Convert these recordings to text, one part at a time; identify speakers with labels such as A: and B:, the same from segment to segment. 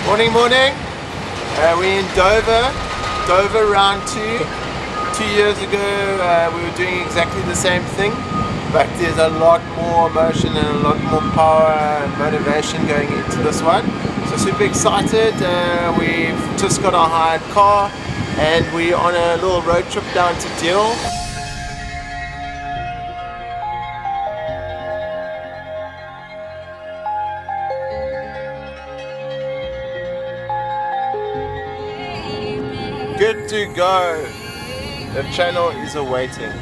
A: Morning. We're in Dover round 2. 2 years ago we were doing exactly the same thing, but there's a lot more emotion and a lot more power and motivation going into this one. So super excited. We've just got our hired car and we're on a little road trip down to Deal. Good to go. The channel is awaiting.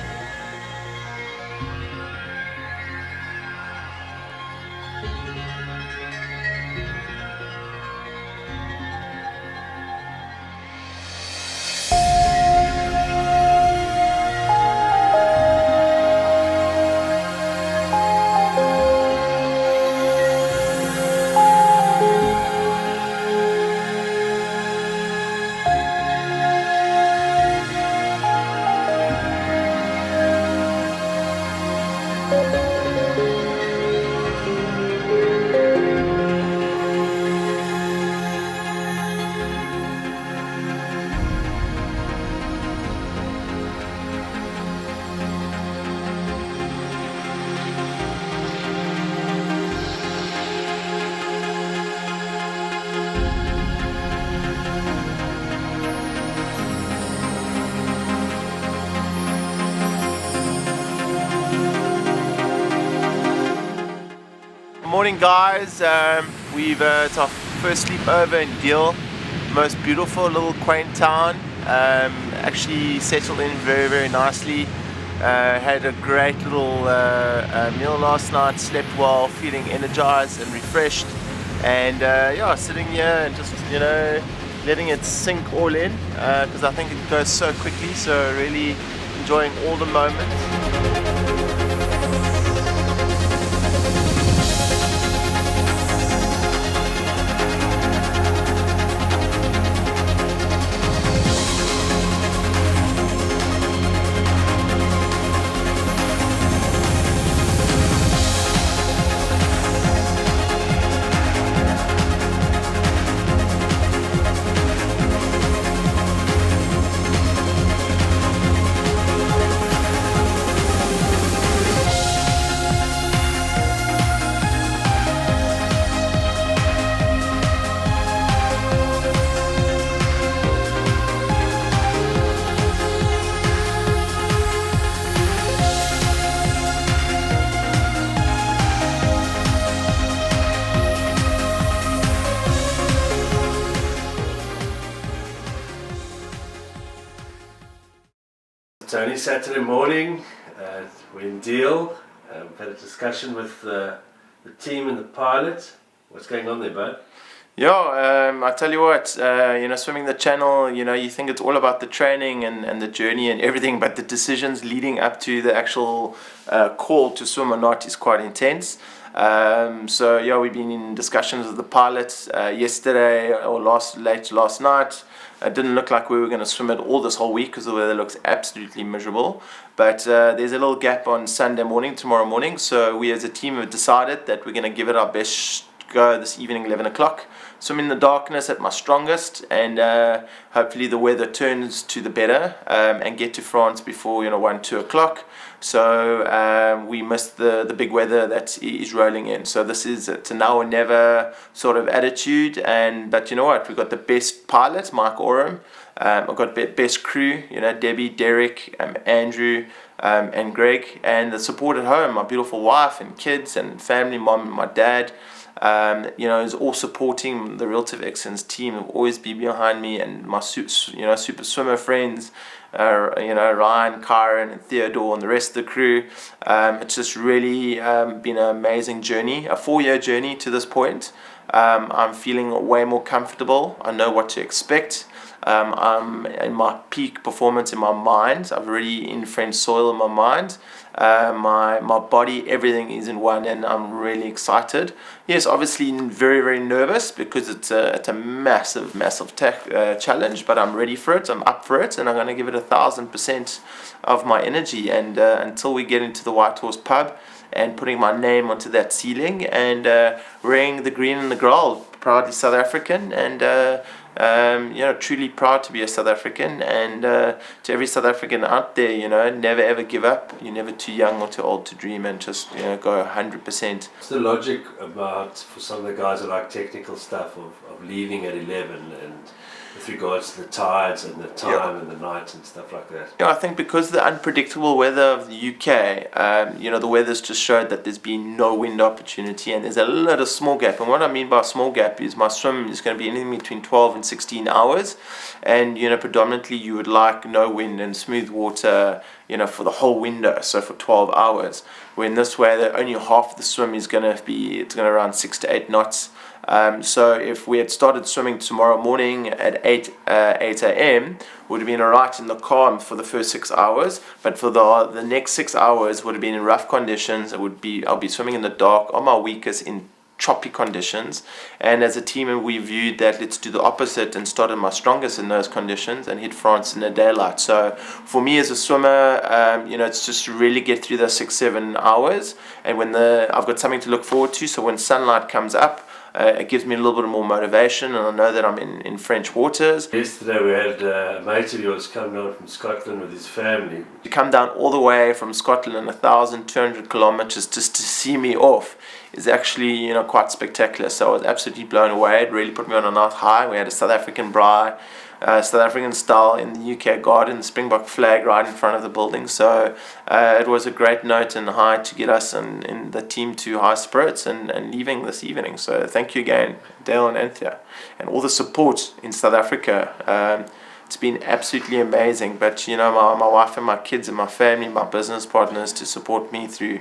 A: Morning guys, it's our first sleepover in Deal, most beautiful little quaint town. Actually settled in very nicely. Had a great little meal last night, slept well, feeling energized and refreshed, and yeah, sitting here and just letting it sink all in, because I think it goes so quickly, so really enjoying all the moments.
B: Toni, Saturday morning, we're in Deal. We've had a discussion with the team and the pilot. What's going on there, bud?
A: Yeah, I tell you what, swimming the channel, you think it's all about the training and the journey and everything, but the decisions leading up to the actual call to swim or not is quite intense. So yeah, we've been in discussions with the pilot yesterday or late last night. It didn't look like we were going to swim it all this whole week because the weather looks absolutely miserable. But there's a little gap on tomorrow morning. So we as a team have decided that we're going to give it our best go this evening, 11 o'clock. Swim in the darkness at my strongest, and hopefully the weather turns to the better, and get to France before 1-2 o'clock. So we missed the big weather that is rolling in. So this is it's a now or never sort of attitude. But you know what? We've got the best pilot, Mike Oram. I've got best crew, Debbie, Derek, Andrew, and Greg, and the support at home, my beautiful wife and kids and family, mom and my dad. Is all supporting the Relative Excellence team. Have always been behind me, and my super swimmer friends, Ryan, Kyron, and Theodore, and the rest of the crew. It's just really been an amazing journey, a 4-year journey to this point. I'm feeling way more comfortable. I know what to expect. I'm in my peak performance in my mind. I've already in French soil in my mind. My body, everything is in one, and I'm really excited. Yes, obviously very nervous because it's a massive challenge, but I'm ready for it. I'm up for it, and I'm going to give it 1,000% of my energy. And until we get into the White Horse pub and putting my name onto that ceiling and wearing the green and the gold, proudly South African, and truly proud to be a South African. And to every South African out there, never ever give up. You're never too young or too old to dream, and just go 100%.
B: What's the logic about, for some of the guys that like technical stuff, of leaving at 11, and with regards to the tides and the time and the night and stuff like that?
A: I think because of the unpredictable weather of the UK, the weather's just showed that there's been no wind opportunity, and there's a little small gap. And what I mean by a small gap is my swim is going to be anything between 12 and 16 hours, and predominantly you would like no wind and smooth water, for the whole window, so for 12 hours. When this way, that only half of the swim is going to be, it's going to around 6 to 8 knots. So if we had started swimming tomorrow morning at 8 a.m., would have been alright in the calm for the first 6 hours, but for the next 6 hours would have been in rough conditions. I'll be swimming in the dark on my weakest in choppy conditions, and as a team we viewed that let's do the opposite and start at my strongest in those conditions and hit France in the daylight. So for me as a swimmer, it's just to really get through those 6-7 hours, and when I've got something to look forward to, so when sunlight comes up, it gives me a little bit more motivation, and I know that I'm in French waters.
B: Yesterday we had a mate of yours come down from Scotland with his family.
A: To come down all the way from Scotland 1,200 kilometers just to see me off is actually quite spectacular. So I was absolutely blown away. It really put me on a nice high. We had a South African braai, South African style in the UK garden, the Springbok flag right in front of the building. So it was a great note and high to get us and the team to high spirits and leaving this evening. So thank you again, Dale and Anthea, and all the support in South Africa. It's been absolutely amazing. But my wife and my kids and my family, my business partners, to support me through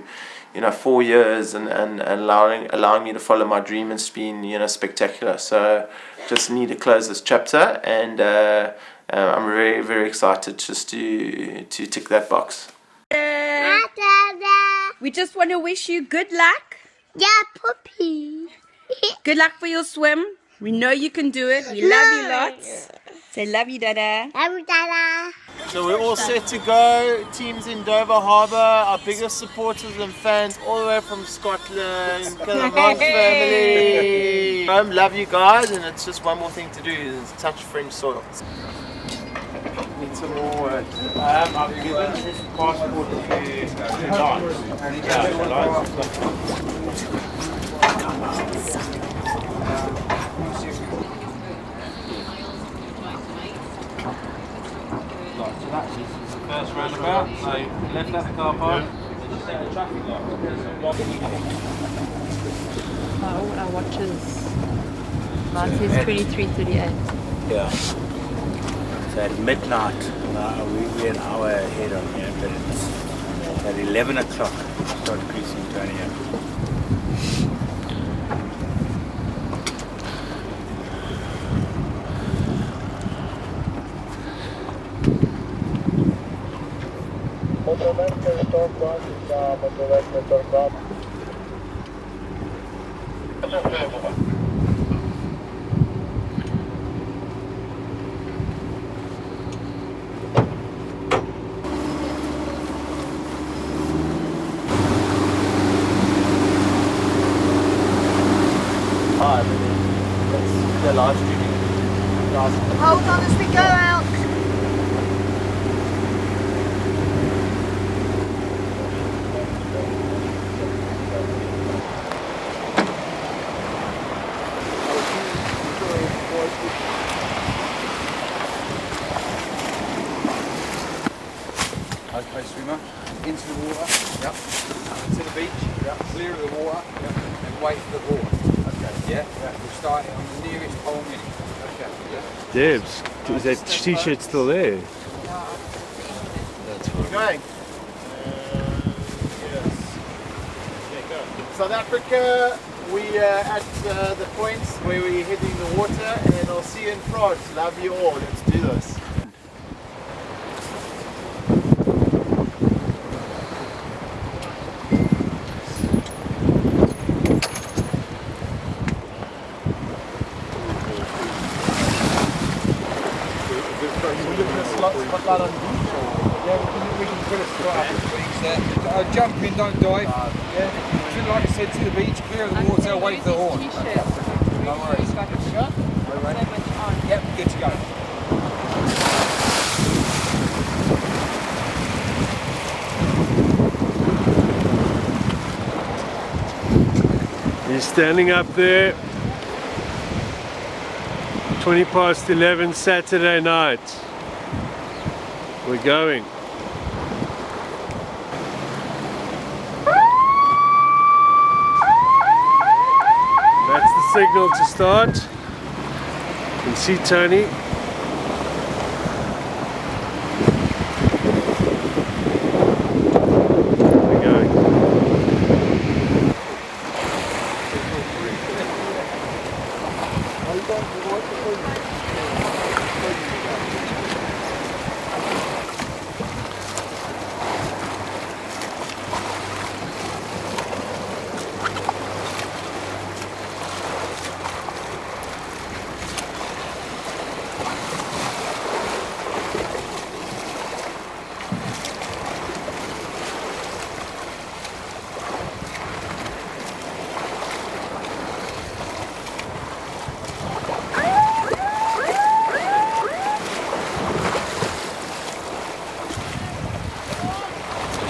A: 4 years and allowing me to follow my dream has been spectacular. So just need to close this chapter, and I'm very, very excited just to tick that box.
C: We just want to wish you good luck.
D: Yeah, puppy.
C: Good luck for your swim. We know you can do it. We love you lots. Say love you, Dada.
D: Love you, Dada.
A: So we're all set to go. Teams in Dover Harbour, our biggest supporters and fans all the way from Scotland. Long family. Love you guys, and it's just one more thing to do is touch French soil. Need some more words. I've given this passport
E: So that's the first roundabout, so left at the car park, then just take the traffic light.
F: All our watches. Mine says 23:38.
G: Yeah. So at midnight, we're an hour ahead on here, but it's at 11 o'clock. Start creasing Toni up.
A: That's the live streaming.
D: Hold on as we go out.
H: Okay, swimmer, into the water, yep, to the beach, yep, clear of the water, yep, and wait for the water. Okay, yeah, we'll start on the nearest hole minute. Okay, yeah.
I: Debs, is that t-shirt still there?
A: That's fine. Going. Yes. Okay, go. South Africa, we are at the points where we're hitting the water, and I'll see you in France. Love you all. Let's do this.
H: Jump in, don't dive. Yeah. Like I said, to the beach, clear of the water, wait for the horn. No worries.
F: We've got so much on.
H: Yep, good to go.
I: He's standing up there. 20 past 11 Saturday night. We're going. That's the signal to start. You can see Tony. We're going.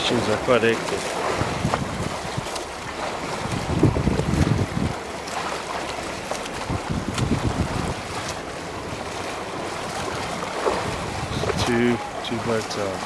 I: Conditions are quite hectic. Two boats out.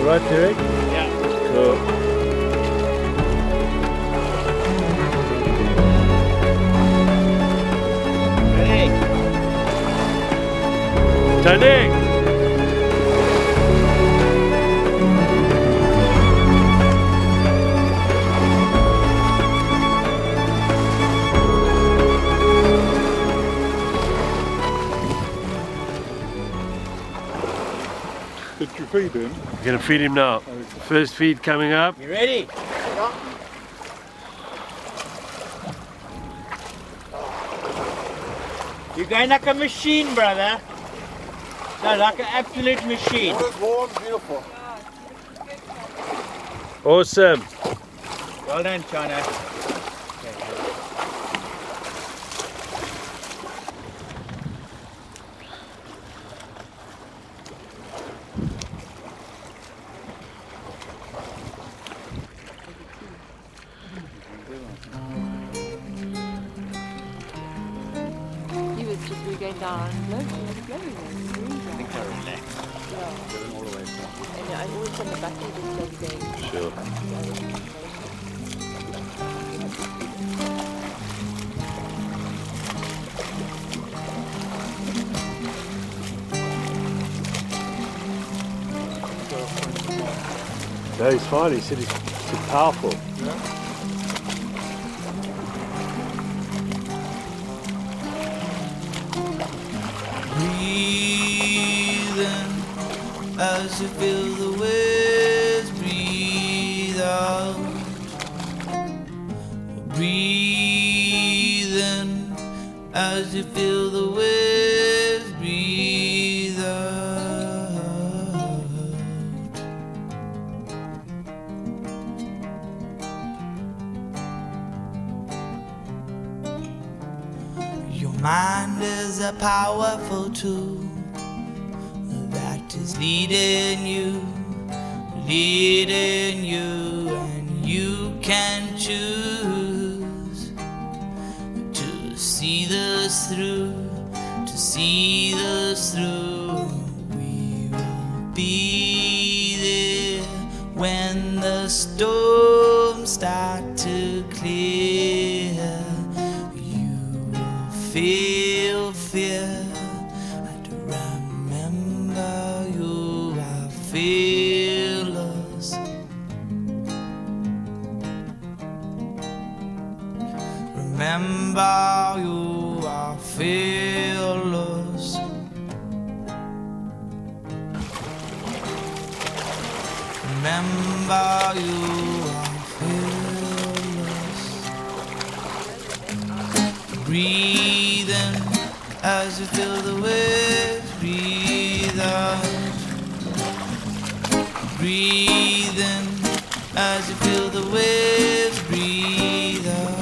I: Right, Derek?
G: Yeah.
I: Cool.
G: Ready?
I: Tony!
J: Did you feed him?
I: We're going to feed him now. First feed coming up.
G: You ready? You're going like a machine, brother. No, like an absolute machine.
H: Water's warm, beautiful.
I: Awesome.
G: Well done, China.
F: He was just we going down low. I think they're relaxed. Yeah. Going all the way down. And I always on the back of the game.
I: Sure. No, he's fine. He said he's too powerful.
J: Yeah. in as you feel the waves. Breathe out. Breathe in as you feel the waves. Breathe out. Your mind is a powerful tool that is leading you, and you can choose to see this through, to see this through. We will be there when the storms start to clear. You will feel fear. And remember, you are fearless. Remember, you are fearless. Remember, you are fearless. Breathe in as you feel the waves. Breathe out. Breathe in as you feel the waves. Breathe out.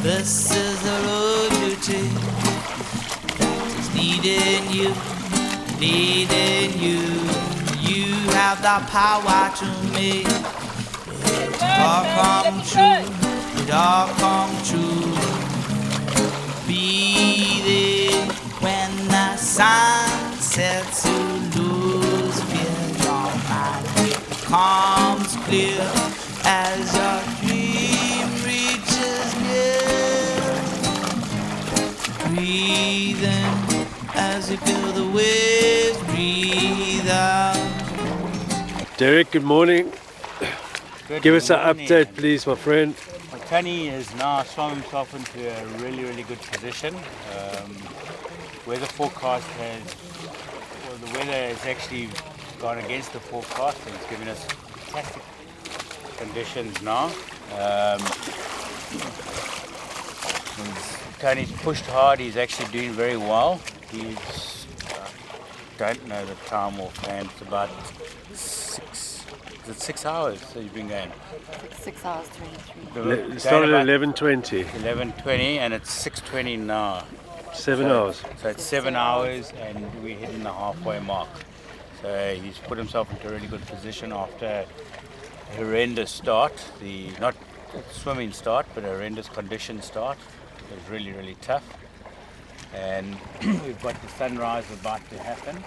J: This is the road you take that is leading you, leading you. You have the power to make it all come true. It all come true. Be there when the sun sets. You lose fear. Your mind becomes clear as your dream reaches near. Breathe in as you feel the waves. Breathe out.
I: Derek, good morning. Give us an
G: morning.
I: update, please, my friend.
G: Well, Toni has now swum himself into a really, really good position. Weather forecast has, well, the weather has actually gone against the forecast and it's given us fantastic conditions now. Tony's pushed hard, he's actually doing very well. He's, don't know the time offhand, it's about 6 hours that you've been going?
F: 6 hours 23.
I: It started at 11:20.
G: 11:20 and it's 6:20 now.
I: 7 hours.
G: So it's 7 hours and we're hitting the halfway mark. So he's put himself into a really good position after a horrendous start. Not swimming start, but a horrendous condition start. It was really, really tough. And we've got the sunrise about to happen.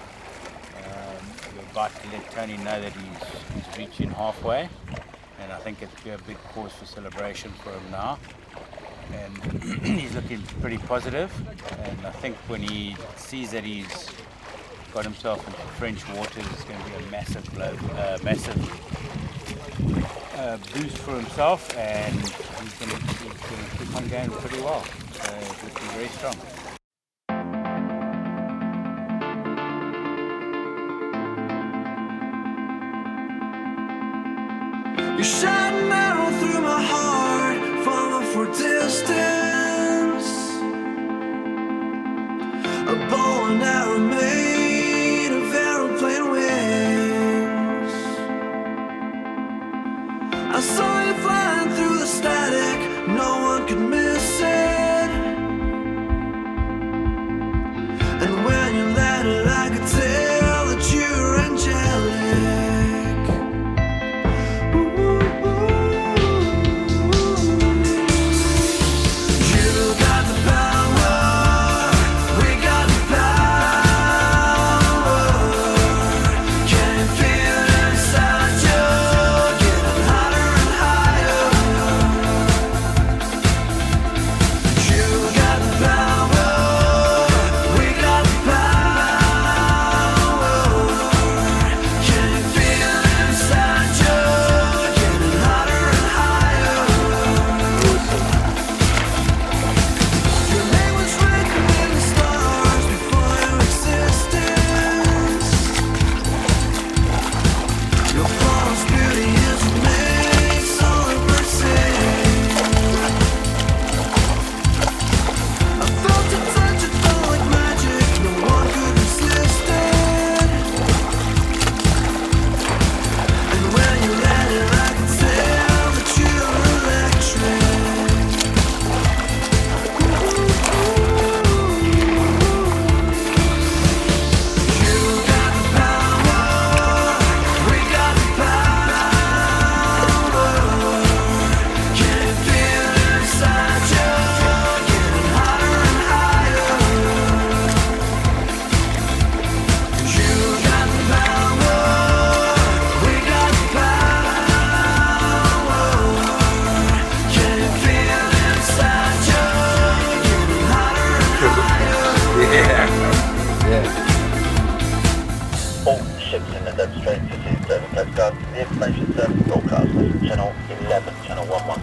G: We're about to let Toni know that he's reaching halfway. And I think it'll be a big cause for celebration for him now. And he's looking pretty positive. And I think when he sees that he's got himself into French waters, it's going to be a massive boost for himself, and he's going to keep on going pretty well. So it's looking very strong.
J: You shot an arrow through my heart from a far distance. A bow and arrow made of aeroplane wings. I saw you flying through the static, no one could miss it. And when you landed, I could tell that you were angelic. Got the power, we got the power.
K: then straight to seabed. Coast Guard, the information service broadcast, channel 11, channel 11.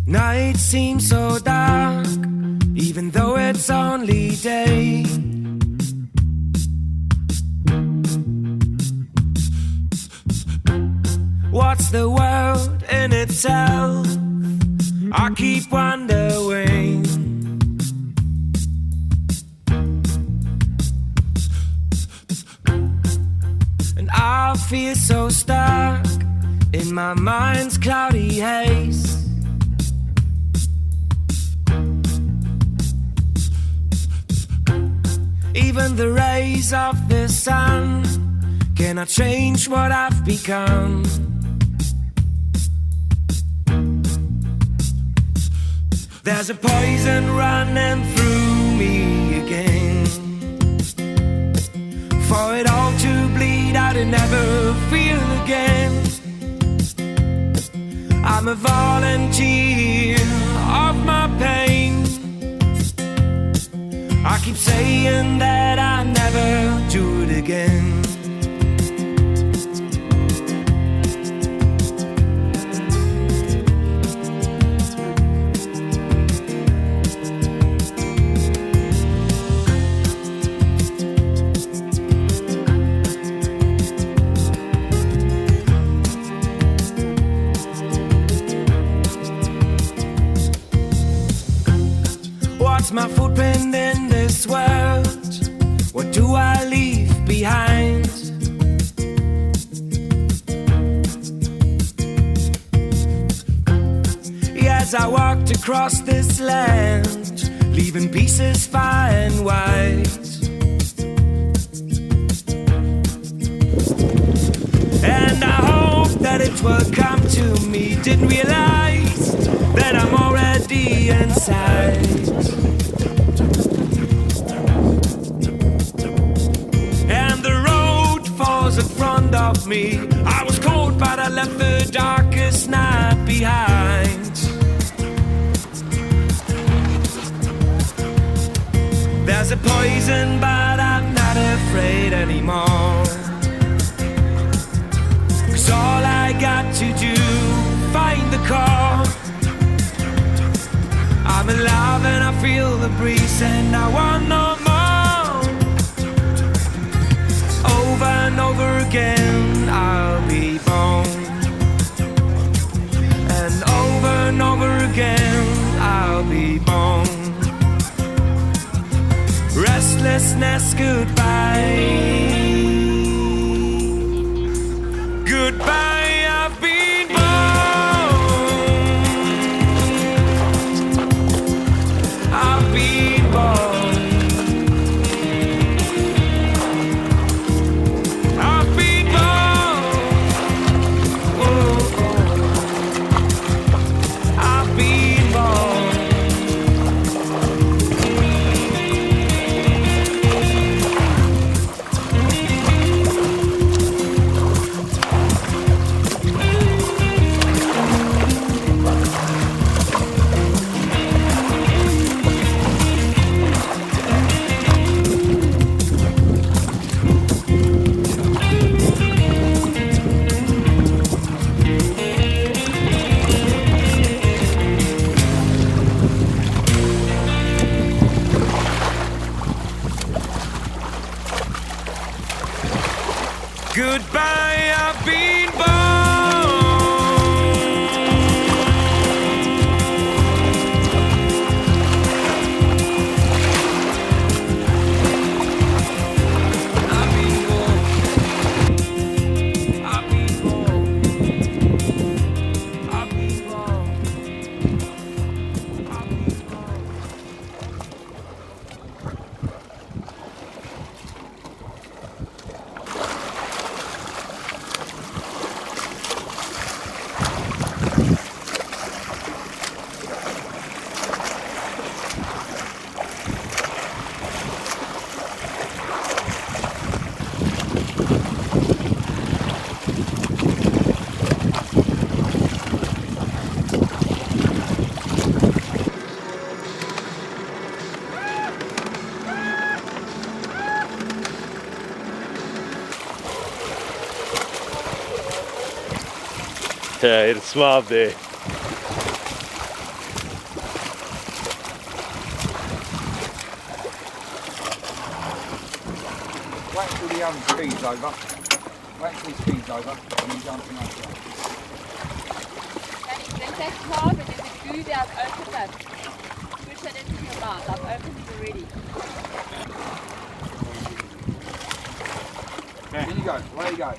J: Night seems so dark, even though it's only day. What's the world in itself? I keep wondering. And I feel so stuck in my mind's cloudy haze. Even the rays of the sun cannot change what I've become. There's a poison running through me again. For it all to bleed out and never feel again. I'm a volunteer of my pain. I keep saying that I never do it again. What's my footprint in this world? What do I leave behind? Yes, I walked across this land, leaving pieces far and wide. And I hope that it will come to me. Didn't realize that I'm already inside. In front of me, I was cold, but I left the darkest night behind. There's a poison, but I'm not afraid anymore. 'Cause all I got to do, find the core. I'm alive and I feel the breeze, and I want no more. Over and over again, I'll be born. And over again, I'll be born. Restlessness, goodbye. Goodbye, Goodbye, I've been born.
I: Yeah, it's smart there.
H: Wait until the speed's over. Wait until the speed's over and then jump in after that.
F: Then take hard and there's a goo there. I've opened that. Push that into your mouth. I've opened it already.
H: Here you go, away you go.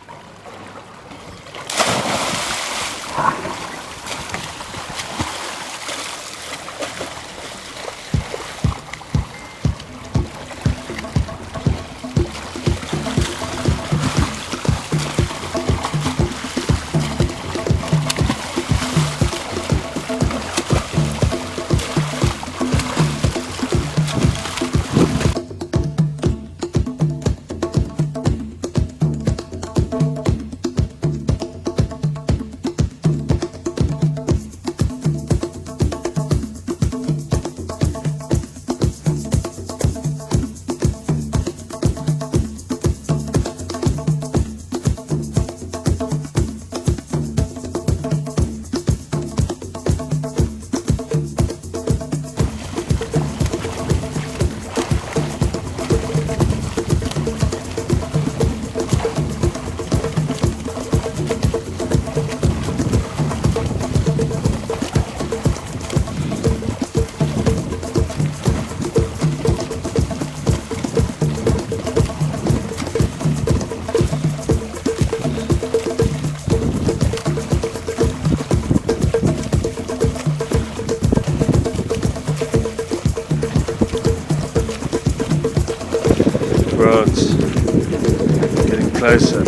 I: Getting closer.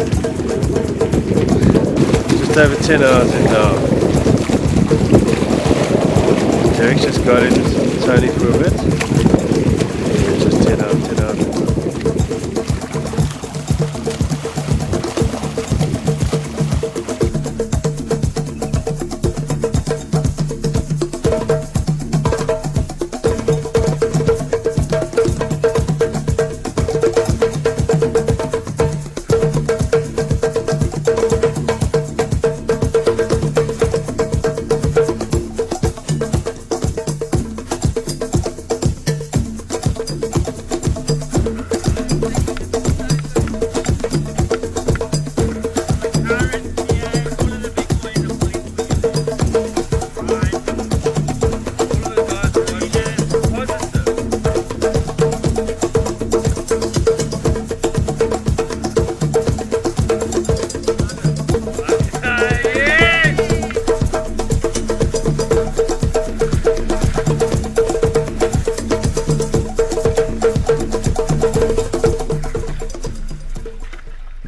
I: Just over 10 hours in now. Derek's just got in Toni for a bit. Yeah, just 10 hours in now.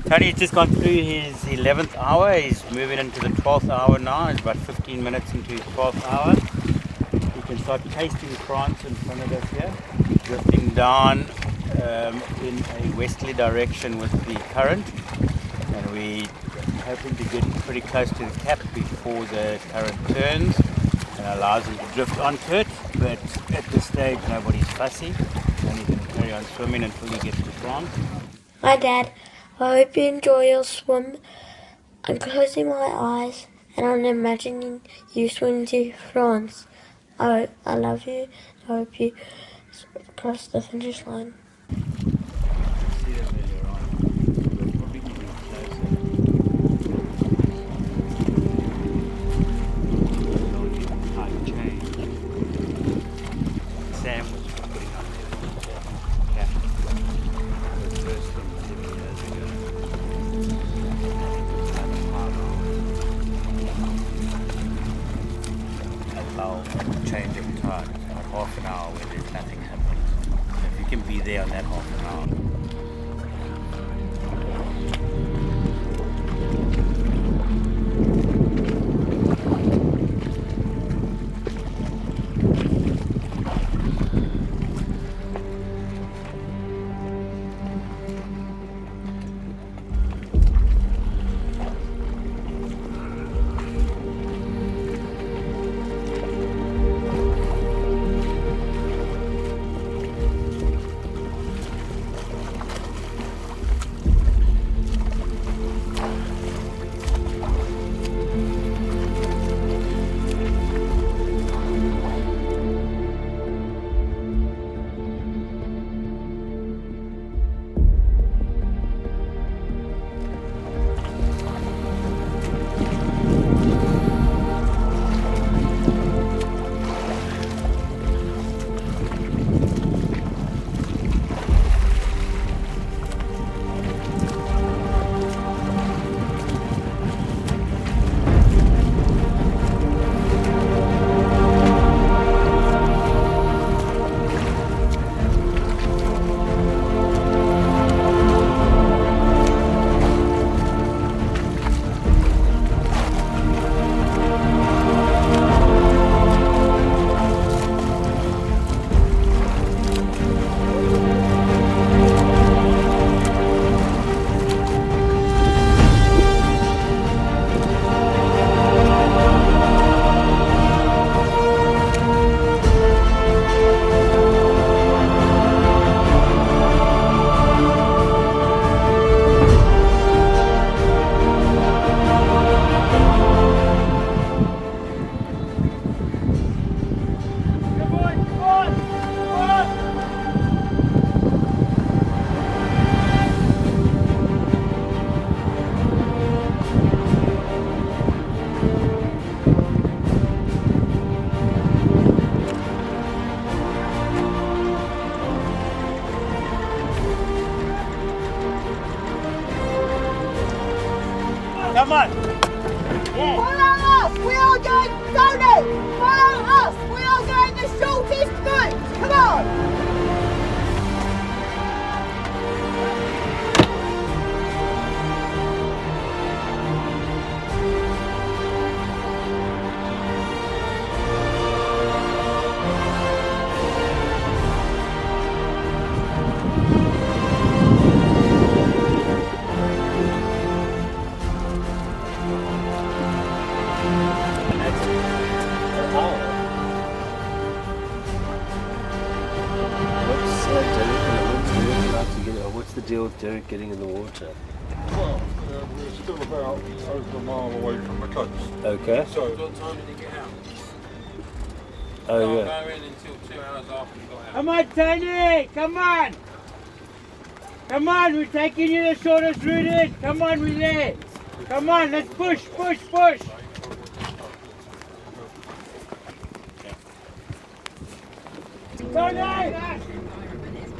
G: Tony's just gone through his 11th hour. He's moving into the 12th hour now. He's about 15 minutes into his 12th hour. You can start tasting France in front of us here. Drifting down in a westerly direction with the current. And we're hoping to get pretty close to the cap before the current turns and allows him to drift onto it. But at this stage, nobody's fussy. And he can carry on swimming until he gets to France.
D: Hi Dad, I hope you enjoy your swim. I'm closing my eyes and I'm imagining you swimming to France. I love you. I hope you cross the finish line.
G: See them earlier on. We'll probably even closer. Come on. Yeah.
L: Follow us! We are going, Toni! Follow us! We are going the shortest route! Come on!
B: What's the deal with Derek getting in the water?
M: Well, we're still about over a mile away from the coast.
B: Okay.
M: So,
E: What time did he get out?
B: Oh,
E: Can't
B: yeah.
E: go in until 2 hours after he got out.
G: Come on, Toni! Come on! Come on, we're taking you the shortest route in. Come on, we're there. Come on, let's push, push, push. Toni!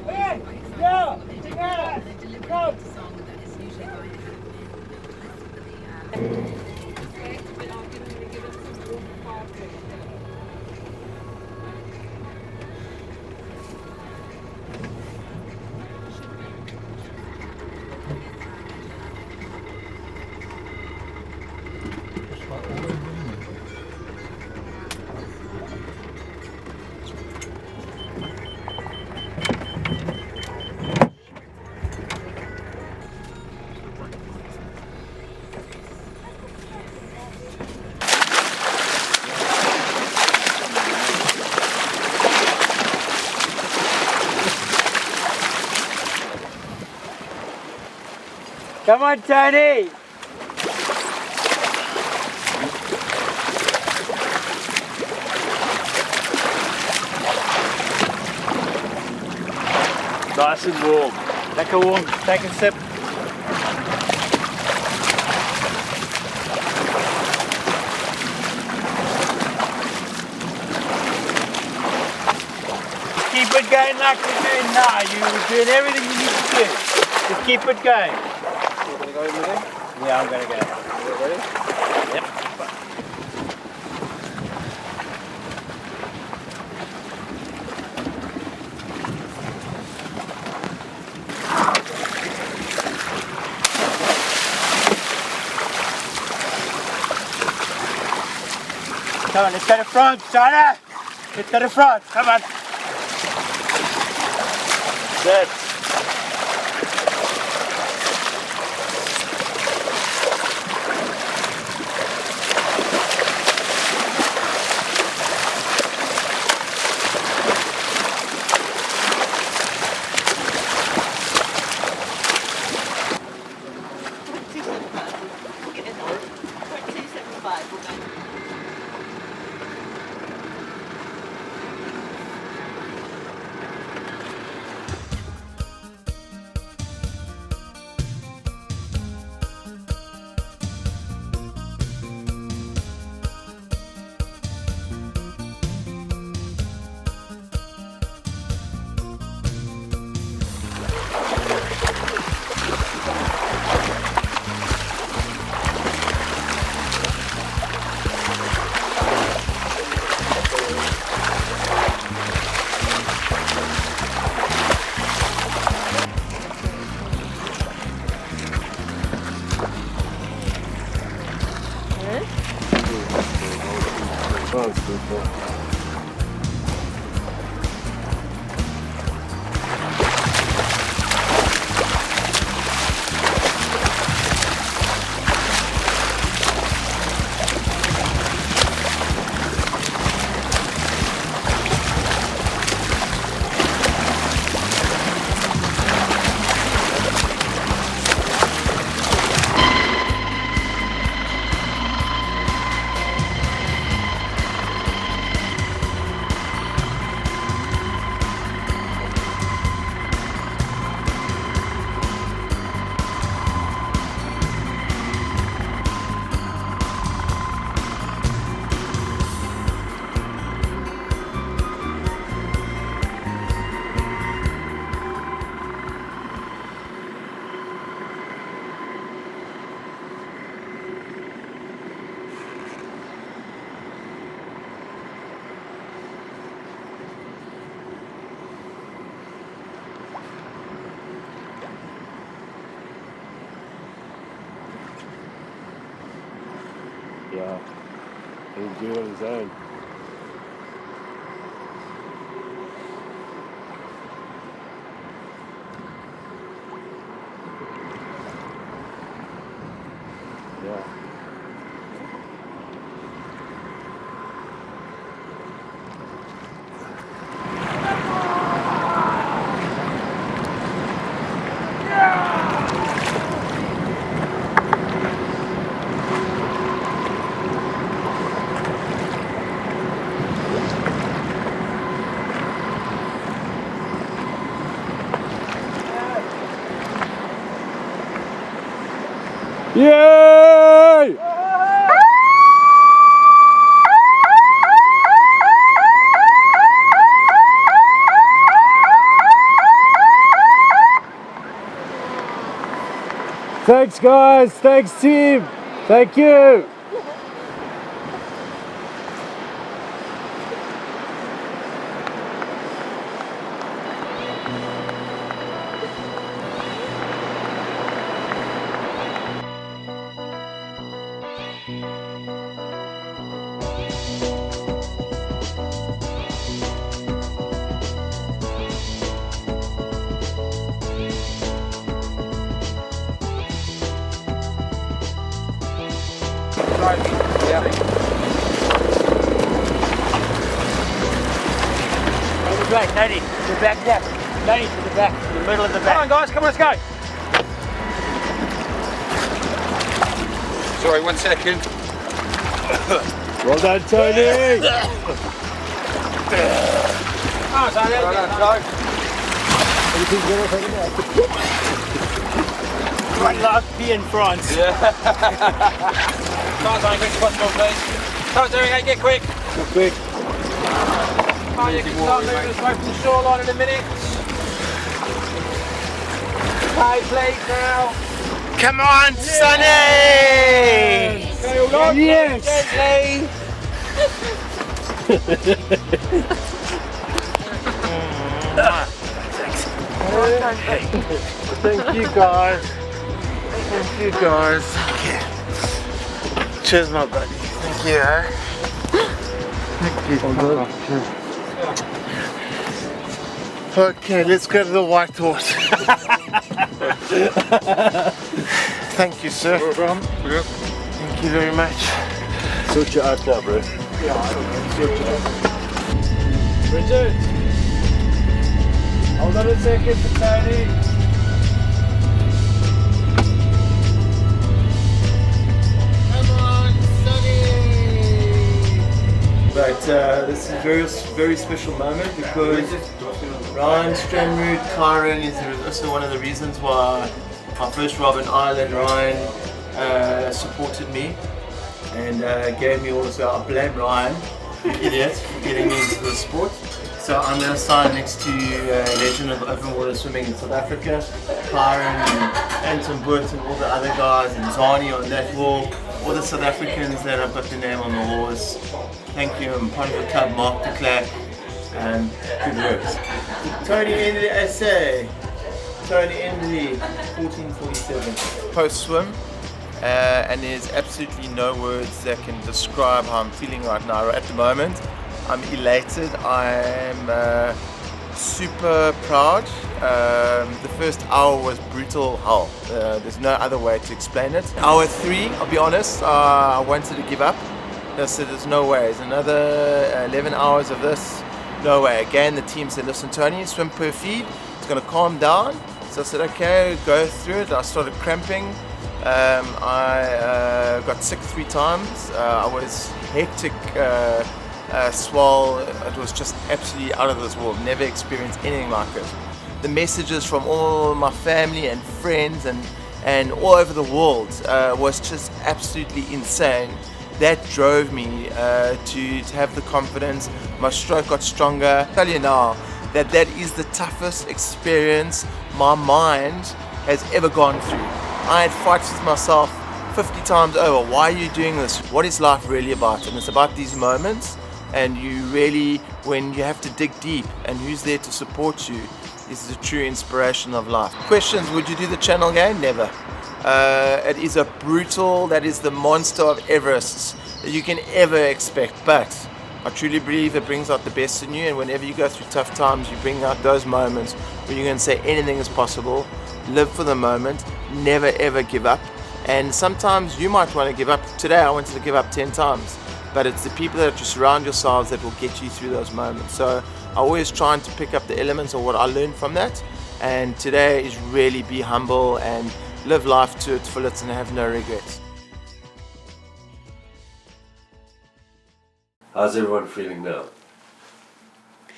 G: Hey! Go! Together! Go! Come on, Toni! Nice and warm. Take a warm, take a sip. Keep it going like we're doing now. You're doing everything you need to do. Just keep it going.
E: You're going to go in with him?
G: Yeah, I'm going to go.
E: You ready?
G: Yep. Come on, let's go to France, China! Let's go to France, come on! Good.
I: Yeah. He'll do it on his own. Yeah. Yay! Thanks guys, thanks team, thank you.
G: Right, Tony, to the back left. Tony, to the back, to the middle of the back.
E: Come on guys, come on, let's go.
H: Sorry, 1 second.
I: Well done, Tony.
E: Come on, Tony.
H: Well done, Joe.
G: One last be in France.
E: Yeah. Come on, Tony, quick as possible, please. Come on, Tony, get quick.
I: Quick.
E: Come on, you can start moving us away from the shoreline in a minute. Okay, please, now.
A: Come on, Sonny!
E: Okay, all right.
I: Yes.
E: Gently.
A: Thank you guys. Thank you guys. Cheers, my buddy. Thank you, eh? Thank you. Okay, let's go to the White Horse. Thank you, sir. Thank you very much.
I: Sort you out now, bro.
A: Yeah, I don't know. Sort you out.
I: Richard! Hold on a second for Tony.
A: But this is a very special moment because Ryan Strandroot Kyron is also one of the reasons why my first Robben Island Ryan supported me and gave me also, I blame Ryan, you idiot, for getting me into the sport. So I'm going to sign next to legend of open water swimming in South Africa, Kyron and Anton Burt and all the other guys, and Toni on that walk, all the South Africans that have got their name on the horse. Thank you, I'm part of the club, Mark de Klerk, and good work. Toni Enderli SA, Toni Enderli, 1447. Post swim, and there's absolutely no words that can describe how I'm feeling right now. At the moment, I'm elated, I'm super proud. The first hour was brutal hell. There's no other way to explain it. Hour 3, I'll be honest, I wanted to give up. I said there's no way, there's another 11 hours of this, no way. Again, the team said, listen Tony, swim per feed, it's going to calm down. So I said, okay, go through it. I started cramping. I got sick 3 times. I was hectic, swell. It was just absolutely out of this world. Never experienced anything like it. The messages from all my family and friends and all over the world was just absolutely insane. That drove me to have the confidence. My stroke got stronger. I tell you now that is the toughest experience my mind has ever gone through. I had fights with myself 50 times over. Why are you doing this? What is life really about? And it's about these moments, and you really, when you have to dig deep, and who's there to support you, is the true inspiration of life. Questions, would you do the channel again? Never. It is a brutal, that is the monster of Everests. that you can ever expect. But I truly believe it brings out the best in you, and whenever you go through tough times, you bring out those moments where you can say anything is possible. Live for the moment, never ever give up. And sometimes you might want to give up. Today I wanted to give up 10 times, but it's the people that you surround yourselves that will get you through those moments. So I always trying to pick up the elements of what I learned from that, and today is really be humble and live life to its fullest and have no regrets.
B: How's everyone feeling now?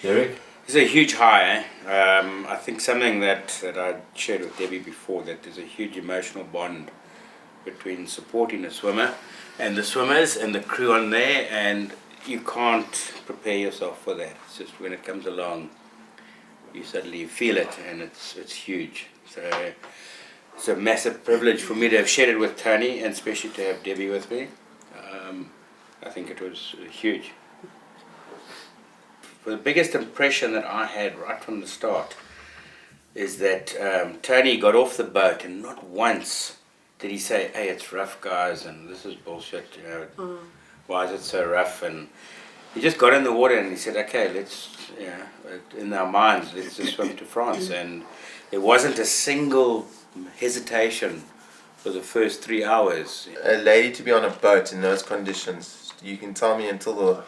B: Derek?
G: It's a huge high. I think something that I shared with Debbie before, that there's a huge emotional bond between supporting a swimmer and the swimmers and the crew on there, and you can't prepare yourself for that. It's just when it comes along, you suddenly feel it, and it's huge. So it's a massive privilege for me to have shared it with Toni, and especially to have Debbie with me. I think it was huge. The biggest impression that I had right from the start is that Toni got off the boat, and not once did he say, "Hey, it's rough, guys, and this is bullshit, you know, why is it so rough?" And he just got in the water and he said, "Okay, let's, you know, in our minds, let's just swim to France." And there wasn't a single hesitation for the first 3 hours.
A: A lady to be on a boat in those conditions, you can tell me until the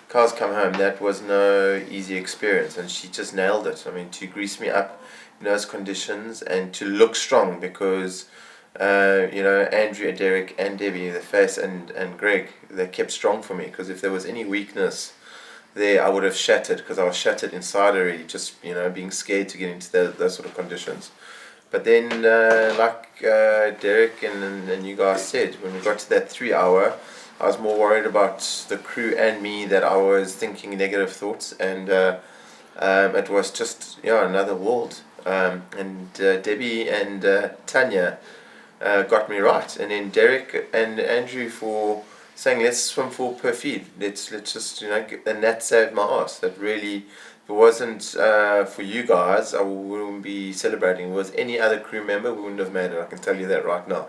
A: cars come home, that was no easy experience, and she just nailed it. I mean, to grease me up in those conditions and to look strong, because you know, Andrew, Derek and Debbie, the face, and Greg, they kept strong for me, because if there was any weakness there, I would have shattered, because I was shattered inside already, just, you know, being scared to get into those sort of conditions. But then like Derek and you guys said, when we got to that 3 hour, I was more worried about the crew and me, that I was thinking negative thoughts, and it was just, yeah, another world. And Debbie and Tanya got me right, and then Derek and Andrew for saying let's swim for per feed, let's just, you know, and that saved my ass. That really, if it wasn't for you guys, I wouldn't be celebrating. If it was any other crew member, we wouldn't have made it, I can tell you that right now.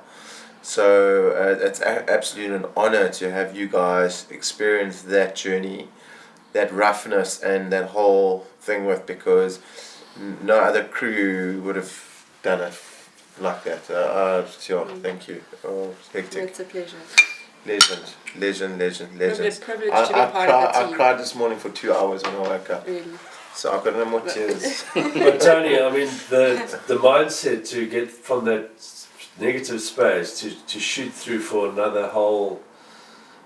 A: So it's absolutely an honor to have you guys experience that journey, that roughness and that whole thing with, because no other crew would have done it like that. Sure, thank you. Oh, hectic.
F: It's a pleasure.
A: Legend.
F: Privilege to be part of the team.
A: I cried this morning for 2 hours when I woke up.
F: Really?
A: So I've got no more tears.
B: But Toni, I mean, the mindset to get from that negative space to shoot through for another whole,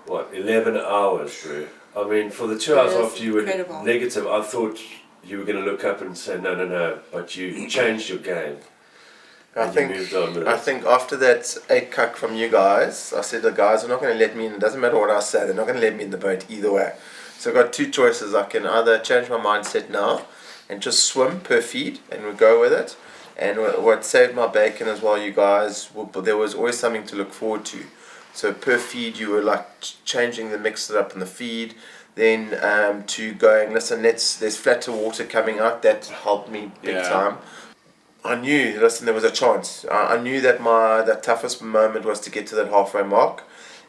B: 11 hours, bro. I mean, for the 2 hours after you were negative, I thought you were going to look up and say, no, but you changed your game.
A: I think after that 8 cuck from you guys, I said the guys are not going to let me in. It doesn't matter what I say, they're not going to let me in the boat either way. So I've got two choices. I can either change my mindset now and just swim per feed and we'll go with it. And what saved my bacon as well, you guys, there was always something to look forward to. So per feed you were like changing the mix it up in the feed. Then to going, listen, there's flatter water coming out. That helped me big time. I knew, listen, there was a chance. I knew that the toughest moment was to get to that halfway mark.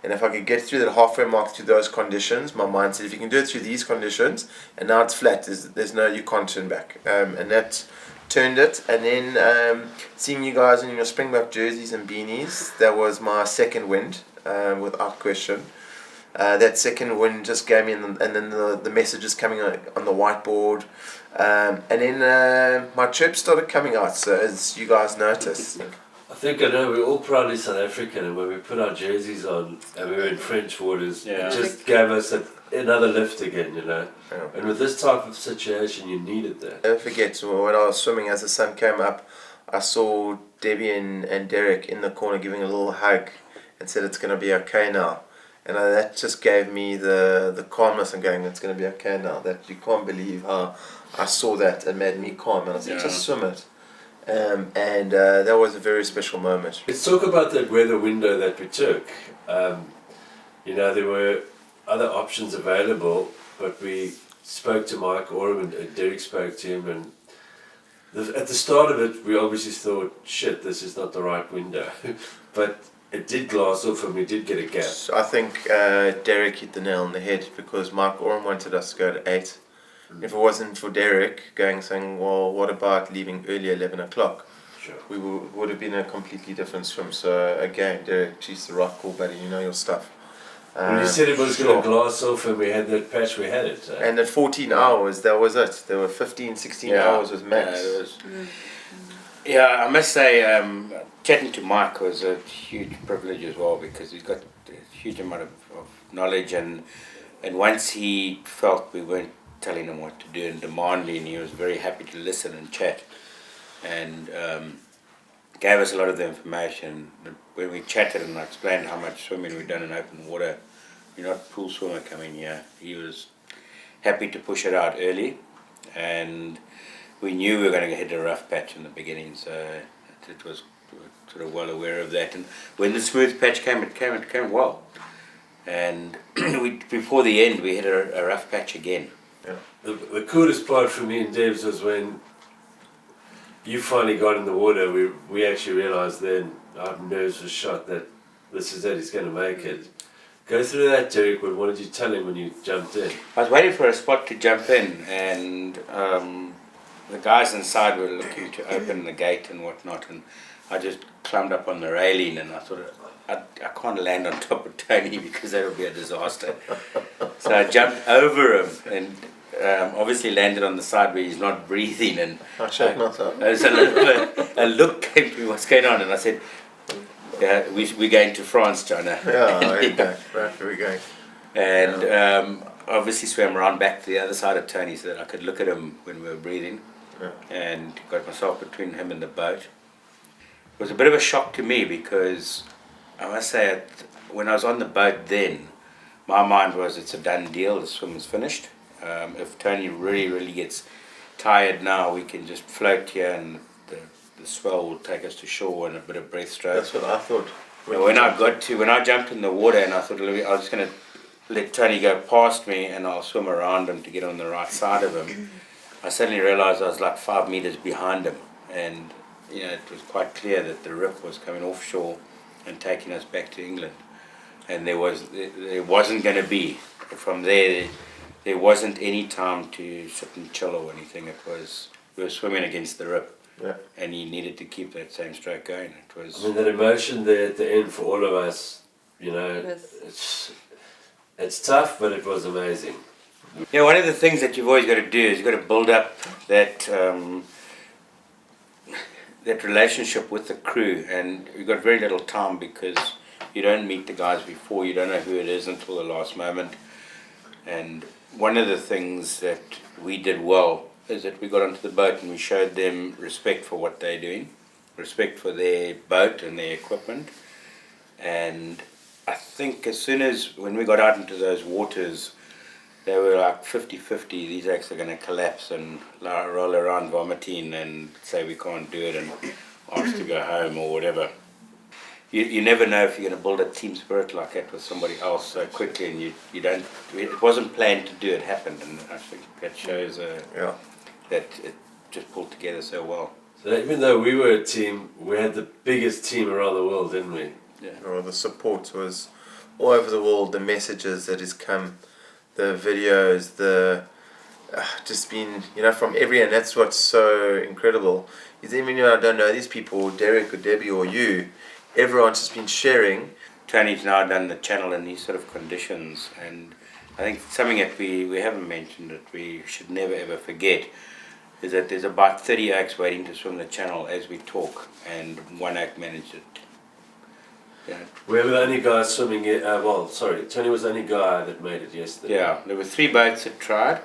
A: And if I could get through that halfway mark through those conditions, my mind said, if you can do it through these conditions, and now it's flat, you can't turn back. And that turned it. And then seeing you guys in your Springbok jerseys and beanies, that was my second wind, without question. That second wind just gave me, and then the messages coming on the whiteboard. And then my chirps started coming out, so as you guys noticed.
B: I think I know we're all proudly South African, and when we put our jerseys on and we were in French waters, it just gave us another lift again, you know. Yeah. And with this type of situation, you needed that.
A: Never forget, when I was swimming, as the sun came up, I saw Debbie and Derek in the corner giving a little hug and said, it's going to be okay now. And that just gave me the calmness and going, it's going to be okay now. That you can't believe how I saw that and made me calm. And I said, just swim it. And that was a very special moment.
B: Let's talk about that weather window that we took. You know, there were other options available, but we spoke to Mike Oram and Derek spoke to him. And at the start of it, we obviously thought, shit, this is not the right window. But it did glass off and we did get a gap.
A: So I think Derek hit the nail on the head because Mark Oram wanted us to go to 8. If it wasn't for Derek saying, well, what about leaving early 11 o'clock?
B: Sure.
A: We would have been a completely different swim. So again, Derek, geez, the rock, cool buddy, you know your stuff.
B: When you said it was going to glass off and we had that patch, we had it.
A: And at 14 hours, that was it. There were 15, 16 hours was max.
G: Yeah, I must say, chatting to Mike was a huge privilege as well because he's got a huge amount of knowledge and once he felt we weren't telling him what to do and demanding, he was very happy to listen and chat and gave us a lot of the information. When we chatted and I explained how much swimming we'd done in open water, you're not a pool swimmer coming here, he was happy to push it out early and we knew we were going to hit a rough patch in the beginning, so it was sort of well aware of that. And when the smooth patch came, it came well. And before the end, we hit a rough patch again.
B: Yeah. The coolest part for me and Debs was when you finally got in the water. We actually realised then our nerves were shot that this is it. He's going to make it. Go through that, Derek. What did you tell him when you jumped in?
G: I was waiting for a spot to jump in, and the guys inside were looking to open the gate and whatnot, and I just climbed up on the railing and I thought, I can't land on top of Tony because that would be a disaster. So I jumped over him and obviously landed on the side where he's not breathing, and a look came to me, what's going on? And I said, yeah, we're going to France, China.
A: Yeah, where are we going?
G: And obviously swam around back to the other side of Tony so that I could look at him when we were breathing.
A: Yeah.
G: And got myself between him and the boat. It was a bit of a shock to me because I must say when I was on the boat then, my mind was it's a done deal, the swim is finished. If Tony really gets tired now, we can just float here and the swell will take us to shore and a bit of breaststroke.
A: That's what I thought.
G: When I jumped in the water and I thought I was just going to let Tony go past me and I'll swim around him to get on the right side of him, I suddenly realised I was like 5 meters behind him, and it was quite clear that the rip was coming offshore and taking us back to England, and there wasn't going to be from there wasn't any time to sit and chill or anything. We were swimming against the rip.
A: Yeah.
G: And he needed to keep that same stroke going.
B: I mean, that emotion there at the end for all of us, yes. It's tough, but it was amazing.
G: Yeah, one of the things that you've always got to do is you've got to build up that that relationship with the crew, and you've got very little time because you don't meet the guys before, you don't know who it is until the last moment. And one of the things that we did well is that we got onto the boat and we showed them respect for what they're doing, respect for their boat and their equipment. And I think as soon as when we got out into those waters, they were like 50-50, these acts are going to collapse and roll around vomiting and say we can't do it and ask to go home or whatever. You never know if you're going to build a team spirit like that with somebody else so quickly, and you don't. It wasn't planned to do, it happened, and I think that shows that it just pulled together so well.
B: So even though we were a team, we had the biggest team around the world, didn't we?
G: Yeah.
A: Or the support was all over the world, the messages that has come, the videos, just been, from every, and that's what's so incredible. Is even I don't know these people, Derek or Debbie or you, everyone's just been sharing.
G: Tony's now done the channel in these sort of conditions, and I think something that we haven't mentioned that we should never ever forget is that there's about 30 oaks waiting to swim the channel as we talk, and one oak managed it. Yeah.
B: We were the only guy swimming it. Tony was the only guy that made it yesterday.
G: Yeah, there were 3 boats that tried,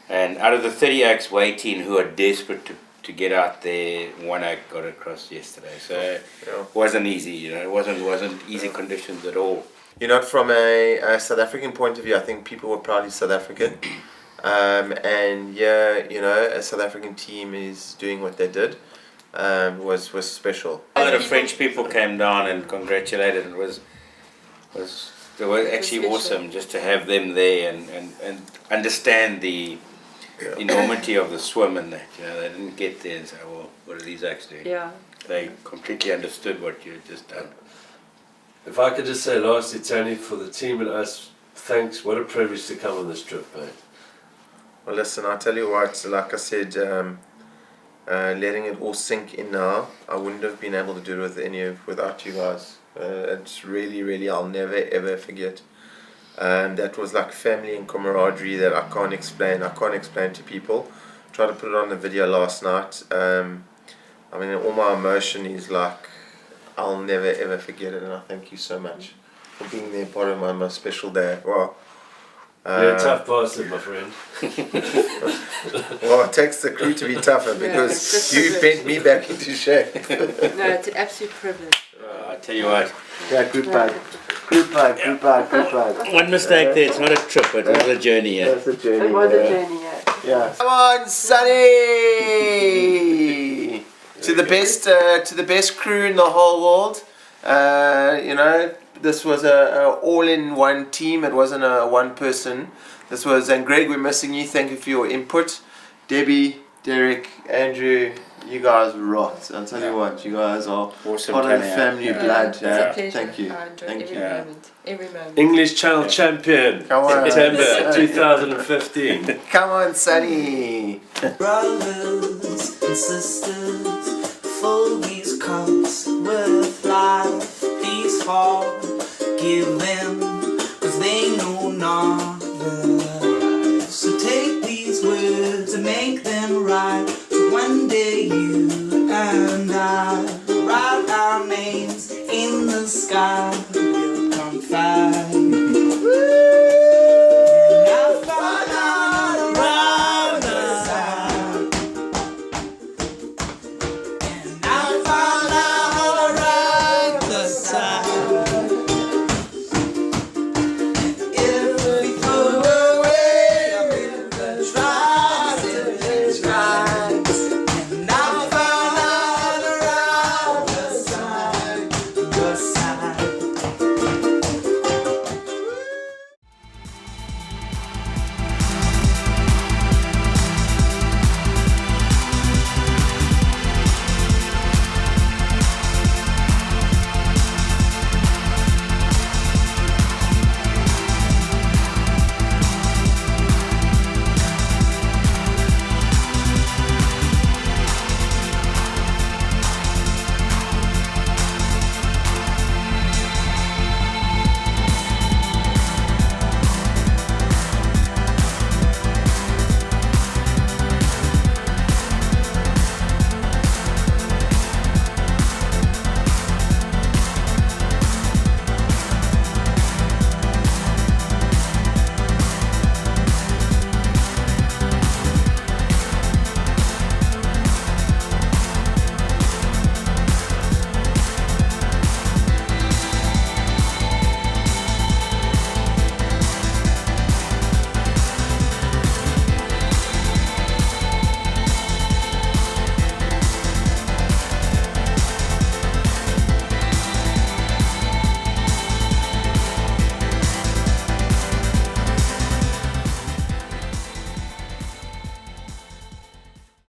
G: and out of the 30 oaks waiting who are desperate to get out there, one oak got across yesterday. So it wasn't easy, it wasn't easy conditions at all.
A: From a South African point of view, I think people were proudly South African. A South African team is doing what they did. Was special.
G: A lot of French people came down and congratulated. It was actually awesome just to have them there and understand the enormity of the swim and that. They didn't get there and say, well, what are these acts doing?
F: Yeah.
G: They completely understood what you had just done.
B: If I could just say lastly, Tony, for the team and us, thanks. What a privilege to come on this trip, mate.
A: Well, listen, I'll tell you what, like I said, letting it all sink in now, I wouldn't have been able to do it without you guys. It's really, I'll never ever forget. That was like family and camaraderie that I can't explain to people. Tried to put it on the video last night. I mean, all my emotion is like, I'll never ever forget it, and I thank you so much for being there, part of my most special day. Wow.
B: You're a tough bastard, my friend.
A: Well, it takes the crew to be tougher because you bent me back into shape.
F: No, it's an absolute privilege.
G: I tell you what.
A: Yeah, group hug. Group hug.
G: One mistake there, it's not a trip, it was a journey. Yeah.
A: That's a journey.
F: It was a journey,
A: yeah. Come on, Sonny! To the best crew in the whole world. You know, this was a all-in-one team. It wasn't a one person. This was, and Greg, we're missing you. Thank you for your input. Debbie, Derek, Andrew, you guys rocked. I'll tell you what, you guys are
G: awesome,
A: part of the family blood.
F: It's a pleasure.
A: Thank you.
F: I enjoyed
A: Thank
F: every
A: you.
F: moment. Every moment.
B: English Channel champion,
A: Come on.
B: September 2015.
A: Come on, Sonny.
J: Brothers and sisters, fill these cups with life. Please forgive them, cause they know not the life. So take these words and make them right. So one day you and I write our names in the sky.